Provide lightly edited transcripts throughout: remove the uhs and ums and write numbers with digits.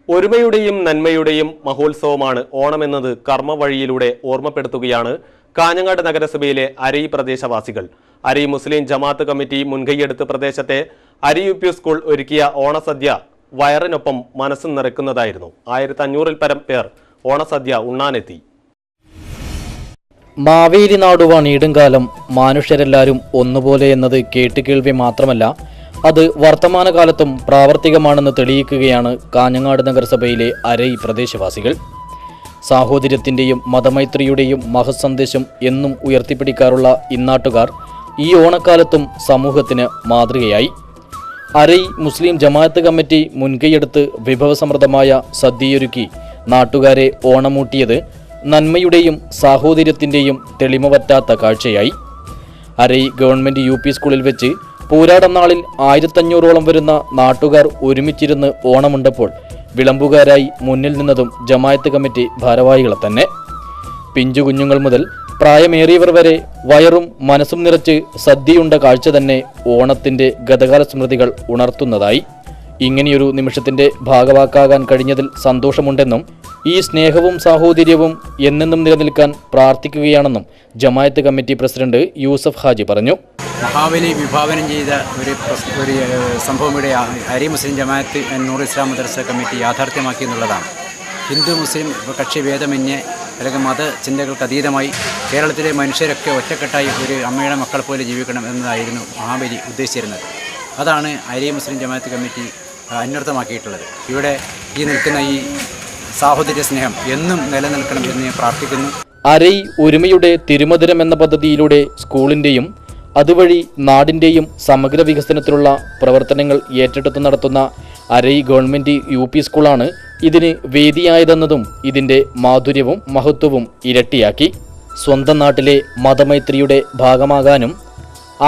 ഒരുമയുടെയും നന്മയുടെയും മഹോത്സവമാണ് ഓണമെന്നത് കർമ്മവഴിയിലൂടെ ഓർമ്മപ്പെടുത്തുകയാണ് കാഞ്ഞങ്ങാട് നഗരസഭയിലെ അരൈ പ്രദേശവാസികൾ. അരൈ മുസ്ലിം ജമാഅത്ത് കമ്മിറ്റി മുൻകൈയെടുത്ത് പ്രദേശത്തെ അരൈ യു പി സ്കൂൾ ഒരുക്കിയ ഓണസദ്യ വയറിനൊപ്പം മനസ്സും നിറയ്ക്കുന്നതായിരുന്നു. 1500-ൽ പരം പേർ ഓണസദ്യ ഉണ്ണാനെത്തി. മാവേലി നാടുവാ നീടുംകാലം മനുഷ്യരെല്ലാവരും ഒന്നുപോലെ എന്നത് കേട്ടുകേൾവി മാത്രമല്ല, അത് വർത്തമാനകാലത്തും പ്രാവർത്തികമാണെന്ന് തെളിയിക്കുകയാണ് കാഞ്ഞങ്ങാട് നഗരസഭയിലെ അരൈ പ്രദേശവാസികൾ. സാഹോദര്യത്തിൻ്റെയും മതമൈത്രിയുടെയും മഹത് സന്ദേശം എന്നും ഉയർത്തിപ്പിടിക്കാറുള്ള ഇന്നാട്ടുകാർ ഈ ഓണക്കാലത്തും സമൂഹത്തിന് മാതൃകയായി. അരൈ മുസ്ലിം ജമാഅത്ത് കമ്മിറ്റി മുൻകൈയെടുത്ത് വിഭവസമൃദ്ധമായ സദ്യയൊരുക്കി നാട്ടുകാരെ ഓണമൂട്ടിയത് നന്മയുടെയും സാഹോദര്യത്തിൻ്റെയും തെളിമ പറ്റാത്ത കാഴ്ചയായി. അരൈ ഗവൺമെൻറ് യു പി സ്കൂളിൽ വെച്ച് പൂരാടം നാളിൽ 1500ഓളം വരുന്ന നാട്ടുകാർ ഒരുമിച്ചിരുന്ന് ഓണമുണ്ടപ്പോൾ വിളമ്പുകാരായി മുന്നിൽ നിന്നതും ജമാഅത്ത് കമ്മിറ്റി ഭാരവാഹികളെ തന്നെ. പിഞ്ചു കുഞ്ഞുങ്ങൾ മുതൽ പ്രായമേറിയവർ വരെ വയറും മനസ്സും നിറച്ച് സദ്യയുണ്ട കാഴ്ച തന്നെ ഓണത്തിൻ്റെ ഗതകാല സ്മൃതികൾ ഉണർത്തുന്നതായി. ഇങ്ങനെയൊരു നിമിഷത്തിൻ്റെ ഭാഗവാക്കാകാൻ കഴിഞ്ഞതിൽ സന്തോഷമുണ്ടെന്നും ഈ സ്നേഹവും സാഹോദര്യവും എന്നെന്നും നിലനിൽക്കാൻ പ്രാർത്ഥിക്കുകയാണെന്നും ജമാഅത്ത് കമ്മിറ്റി പ്രസിഡന്റ് യൂസഫ് ഹാജി പറഞ്ഞു. മഹാബലി വിഭാവനം ചെയ്ത ഒരു സംഭവം ഇവിടെ അരൈ മുസ്ലിം ജമാഅത്ത് നൂർ ഇസ്ലാം മദ്രസ കമ്മിറ്റി യാഥാർത്ഥ്യമാക്കി എന്നുള്ളതാണ്. ഹിന്ദു മുസ്ലിം കക്ഷി ഭേദമന്യേ അല്ലെങ്കിൽ മതചിന്തകൾക്ക് അതീതമായി കേരളത്തിലെ മനുഷ്യരൊക്കെ ഒറ്റക്കെട്ടായി ഒരു അമ്മയുടെ മക്കളെ പോലെ ജീവിക്കണം എന്നതായിരുന്നു മഹാബലി ഉദ്ദേശിച്ചിരുന്നത്. അതാണ് അരൈ മുസ്ലിം ജമാഅത്ത് കമ്മിറ്റി അന്വർത്ഥമാക്കിയിട്ടുള്ളത്. ഇവിടെ ഈ നിൽക്കുന്ന ഈ സാഹോദര്യ സ്നേഹം എന്നും നിലനിൽക്കണം എന്ന് ഞാൻ പ്രാർത്ഥിക്കുന്നു. അരൈ ഒരുമയുടെ തിരുമധുരം എന്ന പദ്ധതിയിലൂടെ സ്കൂളിൻ്റെയും അതുവഴി നാടിൻ്റെയും സമഗ്ര വികസനത്തിലുള്ള പ്രവർത്തനങ്ങൾ ഏറ്റെടുത്ത് നടത്തുന്ന അരൈ ഗവൺമെൻറ് യു പി സ്കൂളാണ് ഇതിന് വേദിയായതെന്നതും ഇതിൻ്റെ മാധുര്യവും മഹത്വവും ഇരട്ടിയാക്കി. സ്വന്തം നാട്ടിലെ മതമൈത്രിയുടെ ഭാഗമാകാനും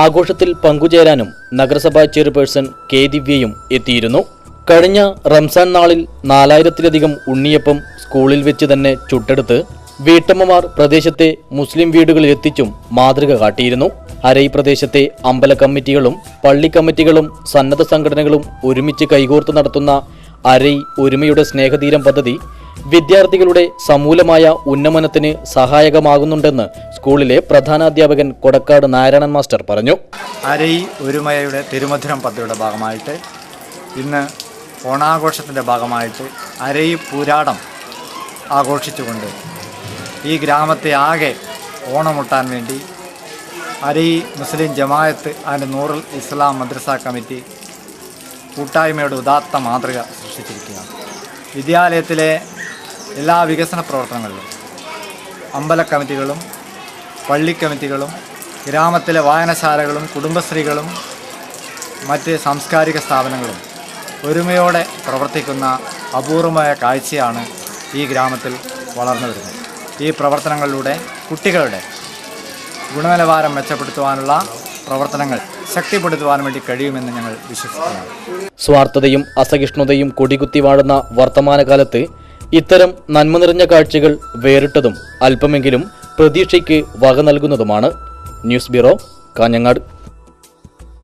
ആഘോഷത്തിൽ പങ്കുചേരാനും നഗരസഭാ ചെയർപേഴ്സൺ കെ ദിവ്യയും എത്തിയിരുന്നു. കഴിഞ്ഞ റംസാൻ നാളിൽ 4000-ലധികം ഉണ്ണിയപ്പം സ്കൂളിൽ വെച്ച് തന്നെ ചുട്ടെടുത്ത് വീട്ടമ്മമാർ പ്രദേശത്തെ മുസ്ലിം വീടുകളിൽ എത്തിച്ചും മാതൃക കാട്ടിയിരുന്നു. അരൈ പ്രദേശത്തെ അമ്പല കമ്മിറ്റികളും പള്ളി കമ്മിറ്റികളും സന്നദ്ധ സംഘടനകളും ഒരുമിച്ച് കൈകോർത്ത് നടത്തുന്ന അരൈ ഒരുമയുടെ സ്നേഹതീരം പദ്ധതി വിദ്യാർത്ഥികളുടെ സമൂലമായ ഉന്നമനത്തിന് സഹായകമാകുന്നുണ്ടെന്ന് സ്കൂളിലെ പ്രധാനാധ്യാപകൻ കൊടക്കാട് നാരായണൻ മാസ്റ്റർ പറഞ്ഞു. അരൈ ഒരുമയുടെ തിരുമധുരം പദ്ധതിയുടെ ഭാഗമായിട്ട് ഇന്ന് ഓണാഘോഷത്തിൻ്റെ ഭാഗമായിട്ട് അരൈ പൂരാടം ആഘോഷിച്ചുകൊണ്ട് ഈ ഗ്രാമത്തെ ആകെ ഓണമുട്ടാൻ വേണ്ടി അരൈ മുസ്ലിം ജമാഅത്ത് and Noorul Islam madrasa committee കൂട്ടായ്മയുടെ ഉദാത്ത മാതൃക സൃഷ്ടിച്ചിരിക്കുകയാണ്. വിദ്യാലയത്തിലെ എല്ലാ വികസന പ്രവർത്തനങ്ങളിലും അമ്പല കമ്മിറ്റികളും പള്ളി കമ്മിറ്റികളും ഗ്രാമത്തിലെ വായനശാലകളും കുടുംബശ്രീകളും മറ്റ് സാംസ്കാരിക സ്ഥാപനങ്ങളും ഒരുമയോടെ പ്രവർത്തിക്കുന്ന അപൂർവമായ കാഴ്ചയാണ് ഈ ഗ്രാമത്തിൽ വളർന്നു വരുന്നത്. ഈ പ്രവർത്തനങ്ങളിലൂടെ കുട്ടികളുടെ ഗുണനിലവാരം മെച്ചപ്പെടുത്തുവാനുള്ള പ്രവർത്തനങ്ങൾ ശക്തിപ്പെടുത്തുവാൻ വേണ്ടി കഴിയുമെന്ന് ഞങ്ങൾ വിശ്വസിക്കുകയാണ്. സ്വാർത്ഥതയും അസഹിഷ്ണുതയും കൊടികുത്തി വാഴുന്ന വർത്തമാനകാലത്ത് ഇത്തരം നന്മ നിറഞ്ഞ കാഴ്ചകൾ വേറിട്ടതും അല്പമെങ്കിലും പ്രതീക്ഷയ്ക്ക് വക നൽകുന്നതുമാണ്. News bureau, Kanhangad.